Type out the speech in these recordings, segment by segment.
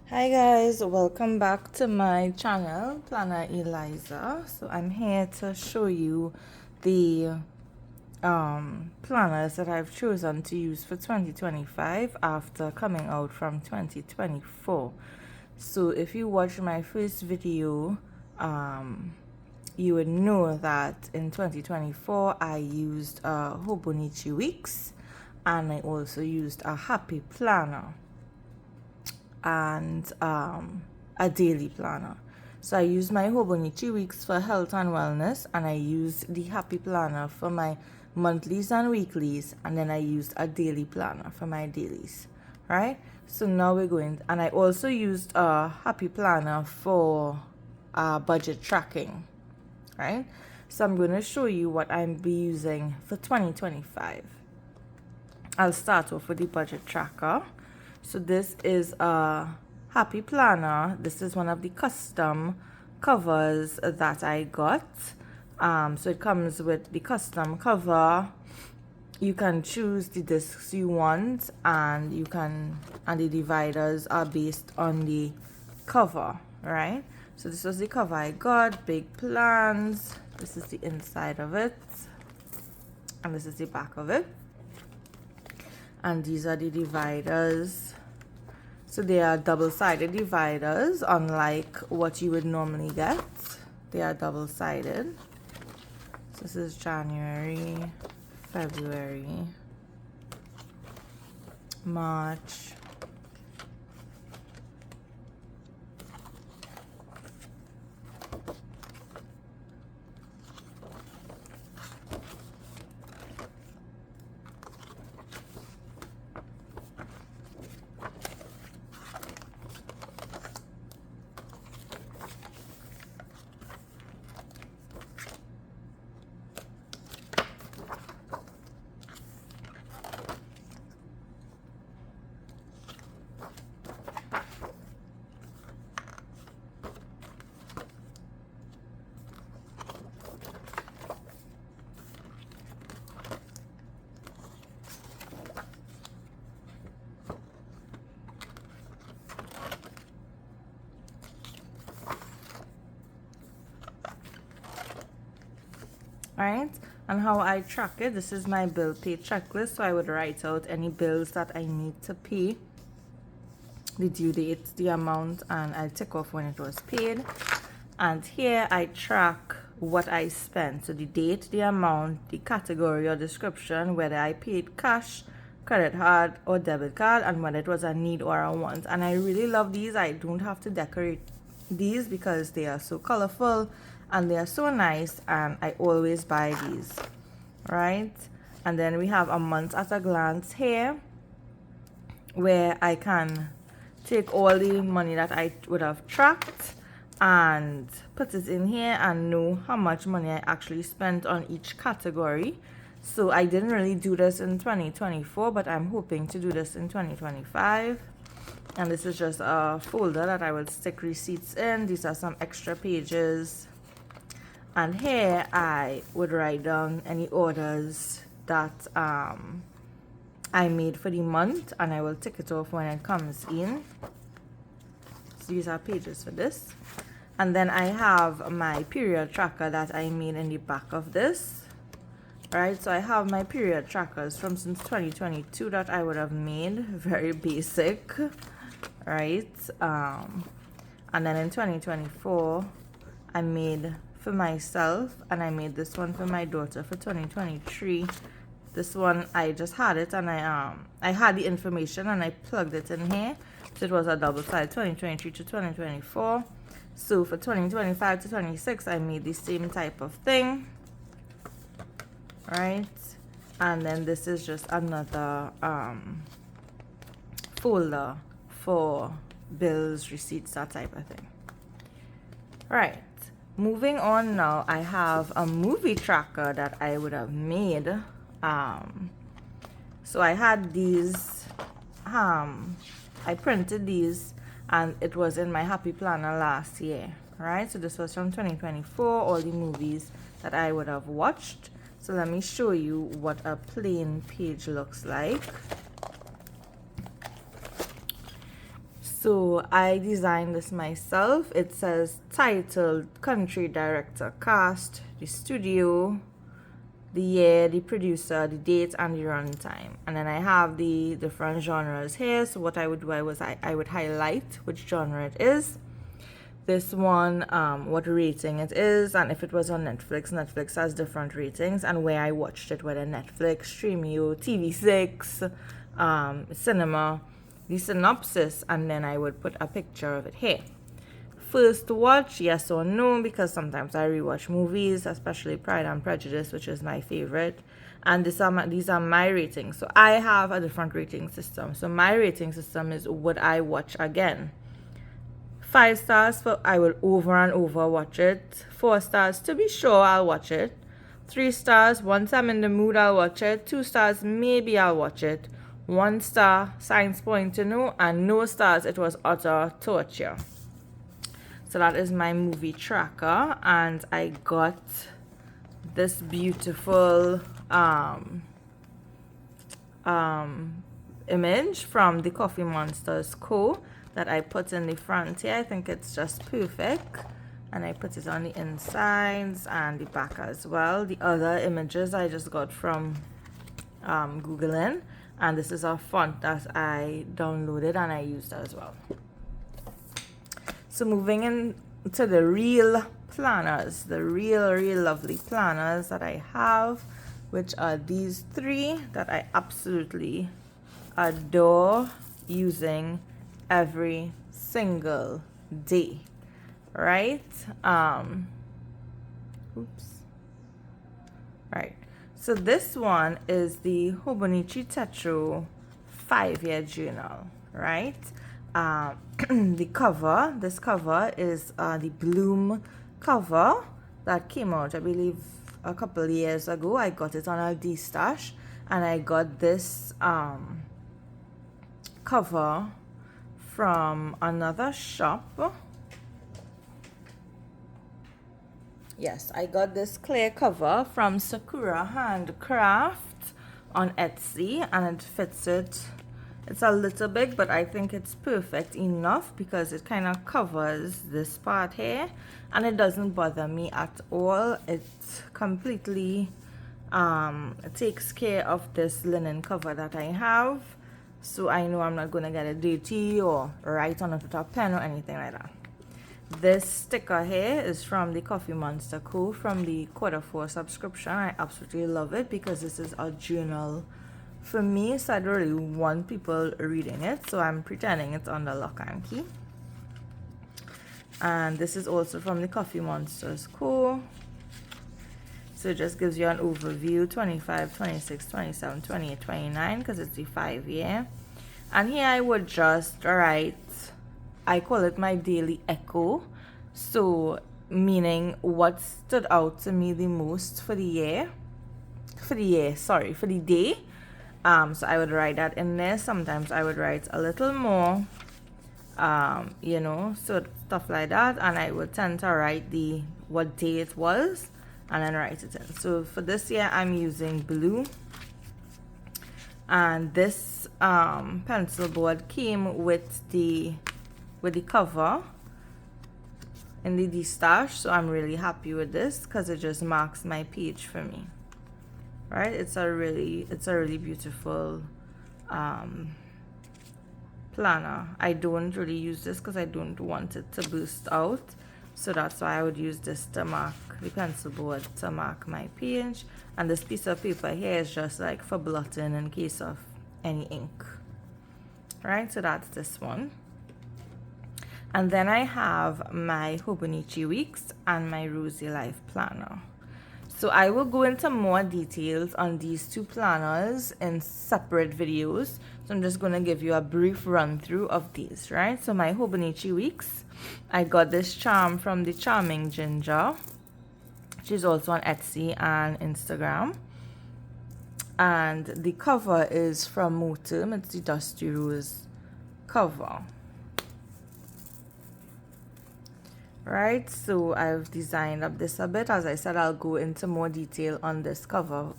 Hi guys, welcome back to my channel, Planner Eliza. So I'm here to show you the planners that I've chosen to use for 2025 after coming out from 2024. So if you watched my first video, you would know that in 2024 I used Hobonichi Weeks, and I also used a happy planner and a daily planner. So I use my Hobonichi Weeks for health and wellness, and I used the happy planner for my monthlies and weeklies, and then I used a daily planner for my dailies, right? So now we're going, and I also used a happy planner for budget tracking, right? So I'm going to show you what I'm be using for 2025. I'll start off with the budget tracker. So this is a happy planner. This is one of the custom covers that I got. So it comes with the custom cover. You can choose the discs you want, and the dividers are based on the cover, right? So this was the cover I got. Big plans. This is the inside of it, and this is the back of it. And these are the dividers. So they are double-sided dividers, unlike what you would normally get. They are double-sided. So this is January, February, March, right? And how I track it, this is my bill pay checklist. So I would write out any bills that I need to pay, the due date, the amount, and I'll tick off when it was paid. And here I track what I spent. So the date, the amount, the category or description, whether I paid cash, credit card, or debit card, and whether it was a need or a want. And I really love these. I don't have to decorate these because they are so colorful and they are so nice, and I always buy these, right? And then we have a month at a glance here, where I can take all the money that I would have tracked and put it in here and know how much money I actually spent on each category. So I didn't really do this in 2024, but I'm hoping to do this in 2025. And this is just a folder that I will stick receipts in. These are some extra pages. And here I would write down any orders that I made for the month, and I will tick it off when it comes in. So these are pages for this. And then I have my period tracker that I made in the back of this, right? So I have my period trackers from since 2022 that I would have made, very basic, right? And then in 2024 I made for myself, and I made this one for my daughter for 2023. This one I just had it, and I had the information and I plugged it in here. So it was a double side, 2023 to 2024. So for 2025 to 26 I made the same type of thing, right? And then this is just another folder for bills, receipts, that type of thing. Right, moving on now, I have a movie tracker that I would have made. So I had these, I printed these, and it was in my happy planner last year, right? So this was from 2024, all the movies that I would have watched. So let me show you what a plain page looks like. So I designed this myself. It says titled, country director, cast, the studio, the year, the producer, the date, and the runtime. And then I have the different genres here. So what I would do, I would highlight which genre it is. This one, what rating it is, and if it was on Netflix. Netflix has different ratings, and where I watched it, whether Netflix, Streamio, TV6, cinema, the synopsis, and then I would put a picture of it here. First watch, yes or no, because sometimes I rewatch movies, especially Pride and Prejudice, which is my favorite. And these are my ratings. So I have a different rating system. So my rating system is, would I watch again? 5 stars for I will over and over watch it. 4 stars to be sure I'll watch it. 3 stars, once I'm in the mood I'll watch it. 2 stars, maybe I'll watch it. 1 star, signs point to no, and no stars, it was utter torture. So that is my movie tracker, and I got this beautiful image from the Coffee Monsters Co. that I put in the front here. I think it's just perfect, and I put it on the insides and the back as well. The other images I just got from Googling, and this is a font that I downloaded and I used as well. So moving into the real planners, the real lovely planners that I have, which are these 3 that I absolutely adore using every single day, right? Right. So this one is the Hobonichi Techo 5-year journal, right? This cover is the Bloom cover that came out, I believe, a couple of years ago. I got it on a D-stash, and I got this cover from another shop. Yes, I got this clear cover from Sakura Handcraft on Etsy, and it fits it. It's a little big, but I think it's perfect enough because it kind of covers this part here, and it doesn't bother me at all. It completely takes care of this linen cover that I have, so I know I'm not going to get it dirty or write on it with a pen or anything like that. This sticker here is from the Coffee Monster Co. from the Q4 subscription. I absolutely love it because this is a journal for me, so I don't really want people reading it, so I'm pretending it's under lock and key. And this is also from the Coffee Monsters Co. So it just gives you an overview, 25, 26, 27, 28, 29, because it's the 5-year. And here I would just write, I call it my daily echo. So meaning what stood out to me the most for the day. So I would write that in there. Sometimes I would write a little more, so stuff like that. And I would tend to write what day it was and then write it in. So for this year, I'm using blue. And this pencil board came with the cover in the D-stash. So I'm really happy with this because it just marks my page for me. Right, it's a really beautiful planner. I don't really use this because I don't want it to burst out, so that's why I would use this to mark the pencil board, to mark my page. And this piece of paper here is just like for blotting in case of any ink. Right, so that's this one. And then I have my Hobonichi Weeks and my Rosey Life planner. So I will go into more details on these 2 planners in separate videos. So I'm just going to give you a brief run through of these, right? So my Hobonichi Weeks, I got this charm from the Charming Ginger. She's also on Etsy and Instagram. And the cover is from Motum. It's the Dusty Rose cover. Right, so I've designed up this a bit. As I said, I'll go into more detail on this cover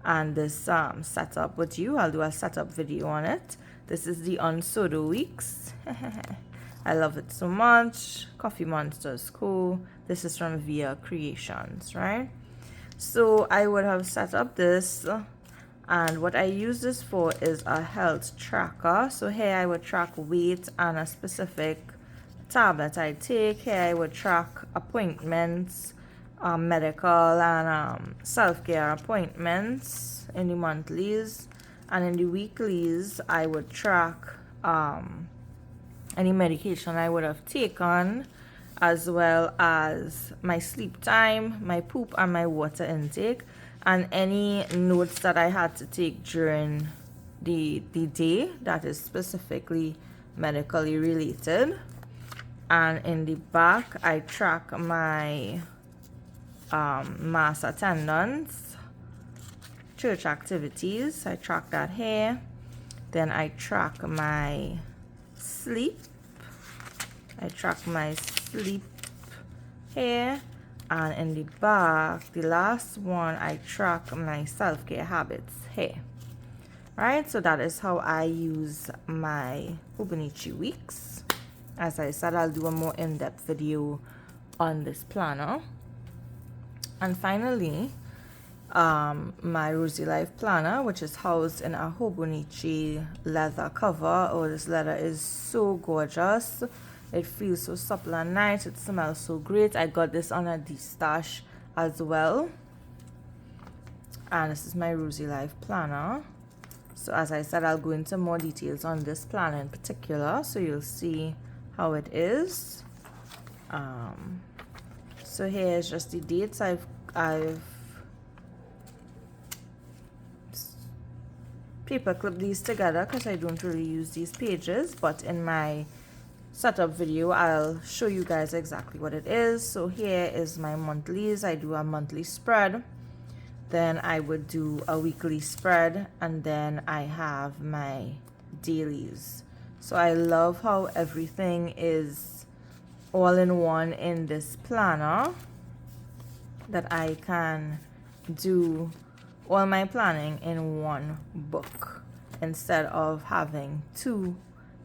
and this setup with you. I'll do a setup video on it. This is the Hobonichi Weeks. I love it so much. Coffee Monster is cool. This is from Via Creations, right? So I would have set up this, and what I use this for is a health tracker. So here I would track weight and a specific tablet I take. Here I would track appointments, medical and self-care appointments in the monthlies, and in the weeklies I would track any medication I would have taken, as well as my sleep time, my poop and my water intake, and any notes that I had to take during the day that is specifically medically related. And in the back I track my mass attendance, church activities. I track that here. Then I track my sleep. I track my sleep here. And in the back, the last one, I track my self-care habits here. Right? So that is how I use my Hobonichi Weeks. As I said, I'll do a more in-depth video on this planner. And finally, my Rosey Life planner, which is housed in a Hobonichi leather cover. Oh, this leather is so gorgeous. It feels so supple and nice. It smells so great. I got this on a D-stash as well. And this is my Rosey Life planner. So as I said, I'll go into more details on this planner in particular, so you'll see how it is. So here's just the dates. I've paper clip these together because I don't really use these pages, but in my setup video I'll show you guys exactly what it is. So here is my monthlies. I do a monthly spread, then I would do a weekly spread, and then I have my dailies. So I love how everything is all in one in this planner, that I can do all my planning in one book instead of having two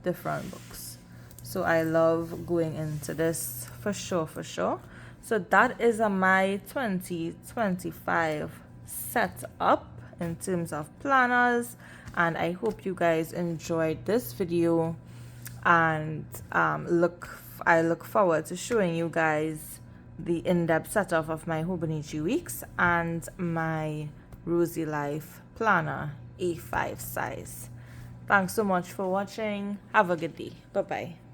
different books. So I love going into this for sure. So that is my 2025 setup in terms of planners, and I hope you guys enjoyed this video, and I look forward to showing you guys the in-depth setup of my Hobonichi Weeks and my Rosey Life planner A5 size. Thanks so much for watching. Have a good day. Bye bye.